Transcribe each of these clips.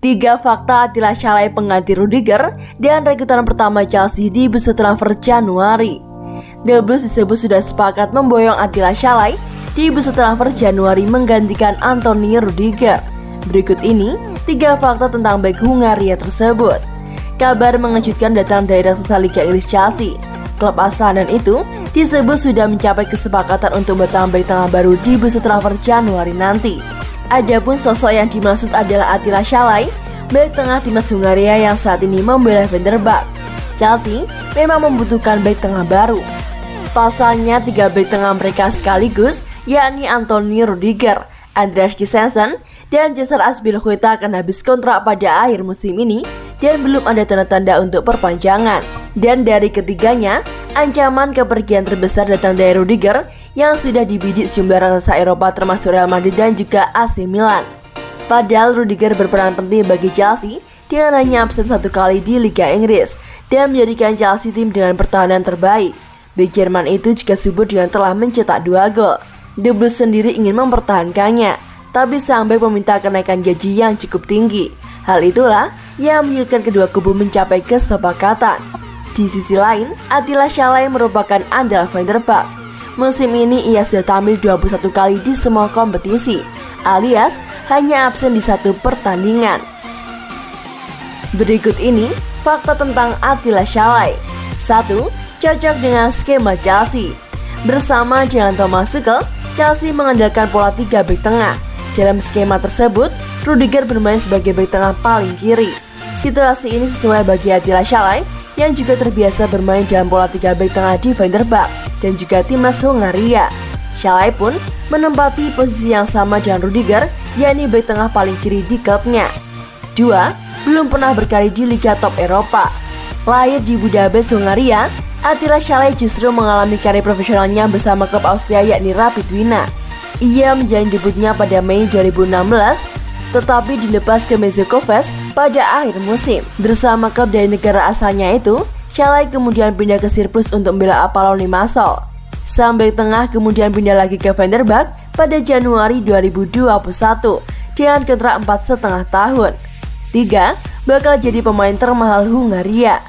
3 fakta Attila Szalai pengganti Rudiger dan rekrutan pertama Chelsea di bursa transfer Januari. The Blues disebut sudah sepakat memboyong Attila Szalai di bursa transfer Januari menggantikan Antonio Rudiger. Berikut ini 3 fakta tentang bek Hungaria tersebut. Kabar mengejutkan datang dari raksasa Liga Inggris Chelsea. Klub asal London itu disebut sudah mencapai kesepakatan untuk bertambah bek tengah baru di bursa transfer Januari nanti. Adapun sosok yang dimaksud adalah Attila Szalai, bek tengah timnas Hungaria yang saat ini membela Fenerbahce. Chelsea memang membutuhkan bek tengah baru. Pasalnya 3 bek tengah mereka sekaligus, yakni Antonio Rudiger, Andreas Christensen, dan Cesar Azpilicueta akan habis kontrak pada akhir musim ini dan belum ada tanda-tanda untuk perpanjangan. Dan dari ketiganya, ancaman kepergian terbesar datang dari Rudiger yang sudah dibidik sejumlah raksasa Eropa termasuk Real Madrid dan juga AC Milan. Padahal Rudiger berperan penting bagi Chelsea dengan hanya absen 1 kali di Liga Inggris dan menjadikan Chelsea tim dengan pertahanan terbaik. Bek Jerman itu juga subur dengan telah mencetak 2 gol. The Blues sendiri ingin mempertahankannya, tapi sang bek meminta kenaikan gaji yang cukup tinggi. Hal itulah yang menyulitkan kedua kubu mencapai kesepakatan. Di sisi lain, Attila Szalai merupakan andal Fenerbahce. Musim ini ia sudah tampil 21 kali di semua kompetisi, alias hanya absen di 1 pertandingan. Berikut ini fakta tentang Attila Szalai. 1. Cocok dengan skema Chelsea. Bersama dengan Thomas Tuchel, Chelsea mengandalkan pola 3 bek tengah. Dalam skema tersebut, Rudiger bermain sebagai bek tengah paling kiri. Situasi ini sesuai bagi Attila Szalai yang juga terbiasa bermain dalam pola 3 bek tengah di Fenerbahce dan juga timnas Hungaria. Szalai pun menempati posisi yang sama dengan Rudiger, yakni bek tengah paling kiri di klubnya. 2. Belum pernah berkarir di Liga Top Eropa. Lahir di Budapest, Hungaria, Attila Szalai justru mengalami karir profesionalnya bersama klub Austria yakni Rapid Wina. Ia menjalani debutnya pada Mei 2016, tetapi dilepas ke Mezőkövesd pada akhir musim. Bersama klub dari negara asalnya itu, Szalai kemudian pindah ke Sirkus untuk membela Apollon Limassol. Sang bek tengah kemudian pindah lagi ke Fenerbahce pada Januari 2021 dengan kontrak 4,5 tahun. 3. Bakal jadi pemain termahal Hungaria.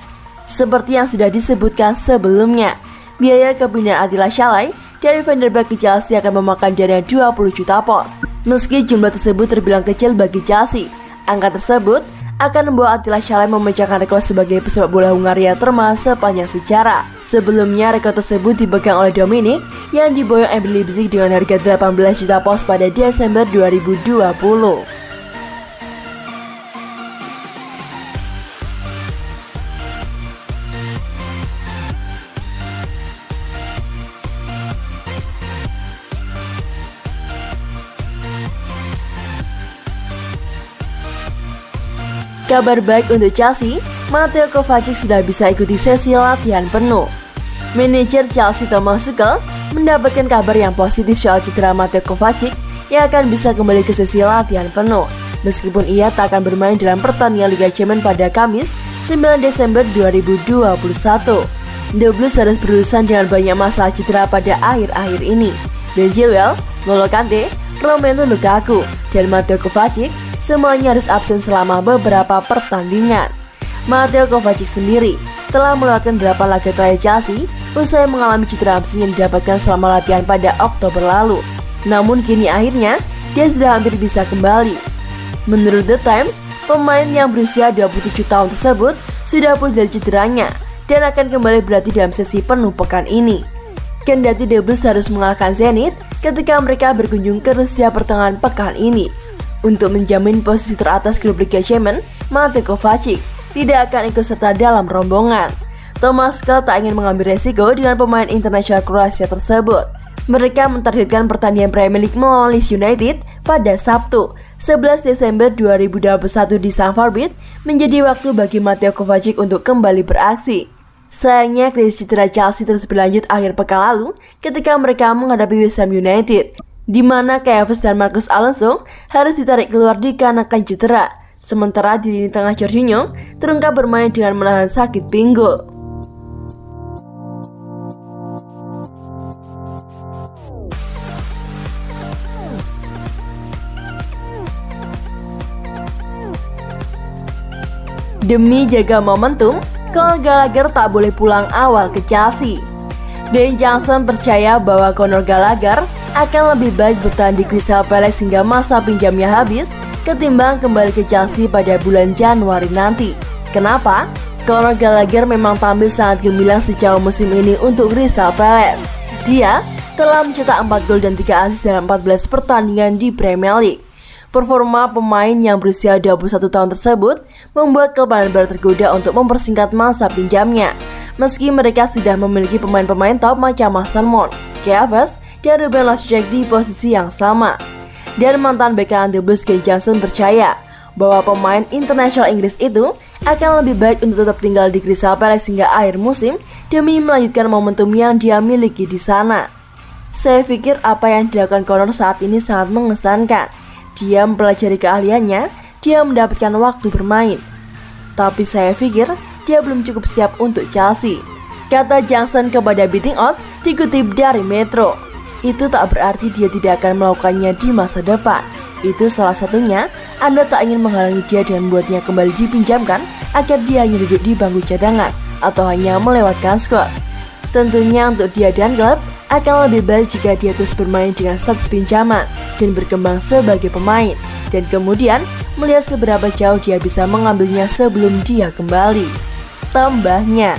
Seperti yang sudah disebutkan sebelumnya, biaya kepindahan Attila Szalai dari Fenerbahce ke Chelsea akan memakan dana 20 juta pound. Meski jumlah tersebut terbilang kecil bagi Chelsea, angka tersebut akan membawa Attila Szalai memecahkan rekor sebagai pesepak bola Hungaria termahal sepanjang sejarah. Sebelumnya rekor tersebut dipegang oleh Dominik yang diboyong RB Leipzig dengan harga 18 juta pound pada Desember 2020. Kabar baik untuk Chelsea, Mateo Kovacic sudah bisa ikuti sesi latihan penuh. Manajer Chelsea Thomas Tuchel mendapatkan kabar yang positif soal cedera Mateo Kovacic yang akan bisa kembali ke sesi latihan penuh, meskipun ia tak akan bermain dalam pertandingan Liga Champions pada Kamis 9 Desember 2021. The Blues harus berurusan dengan banyak masalah cedera pada akhir-akhir ini. Ben Chilwell, N'Golo Kante, Romelu Lukaku, dan Mateo Kovacic semuanya harus absen selama beberapa pertandingan. Mateo Kovacic sendiri telah melewatkan 8 laga terakhir Chelsea usai mengalami cedera hamstring yang didapatkan selama latihan pada Oktober lalu. Namun kini akhirnya dia sudah hampir bisa kembali. Menurut The Times, pemain yang berusia 27 tahun tersebut sudah pulih dari cederanya dan akan kembali berlatih dalam sesi penuh pekan ini. Kendati The Blues harus mengalahkan Zenit ketika mereka berkunjung ke Rusia pertengahan pekan ini. Untuk menjamin posisi teratas grup Liga Champions, Mateo Kovacic tidak akan ikut serta dalam rombongan. Thomas Tuchel tak ingin mengambil resiko dengan pemain internasional Kroasia tersebut. Mereka mentargetkan pertandingan Premier League melawan Leeds United pada Sabtu, 11 Desember 2021 di Stamford Bridge menjadi waktu bagi Mateo Kovacic untuk kembali beraksi. Sayangnya krisis cedera Chelsea terus berlanjut akhir pekan lalu ketika mereka menghadapi West Ham United, di mana Kai Havertz dan Marcos Alonso harus ditarik keluar dikarenakan cedera. Sementara di lini tengah Jorginho terungkap bermain dengan menahan sakit pinggul. Demi jaga momentum, Conor Gallagher tak boleh pulang awal ke Chelsea. Dwayne Johnson percaya bahwa Conor Gallagher akan lebih baik bertahan di Crystal Palace hingga masa pinjamnya habis ketimbang kembali ke Chelsea pada bulan Januari nanti. Kenapa? Conor Gallagher memang tampil sangat gemilang sejauh musim ini untuk Crystal Palace. Dia telah mencetak 4 gol dan 3 assist dalam 14 pertandingan di Premier League. Performa pemain yang berusia 21 tahun tersebut membuat klub benar-benar tergoda untuk mempersingkat masa pinjamnya. Meski mereka sudah memiliki pemain-pemain top macam Mason Mount, Kai Havertz, dan Ruben Loftus-Cheek di posisi yang sama. Dan mantan bek kanan The Blues Dwayne Johnson percaya bahwa pemain internasional Inggris itu akan lebih baik untuk tetap tinggal di Crystal Palace hingga akhir musim demi melanjutkan momentum yang dia miliki di sana. Saya pikir apa yang dilakukan Conor saat ini sangat mengesankan. Dia mempelajari keahliannya, dia mendapatkan waktu bermain. Tapi saya pikir dia belum cukup siap untuk Chelsea, kata Johnson kepada Betting Odds dikutip dari Metro. Itu tak berarti dia tidak akan melakukannya di masa depan. Itu salah satunya, Anda tak ingin menghalangi dia dengan membuatnya kembali dipinjamkan agar dia hanya duduk di bangku cadangan atau hanya melewatkan squad. Tentunya untuk dia dan klub akan lebih baik jika dia terus bermain dengan status pinjaman dan berkembang sebagai pemain, dan kemudian melihat seberapa jauh dia bisa mengambilnya sebelum dia kembali, tambahnya.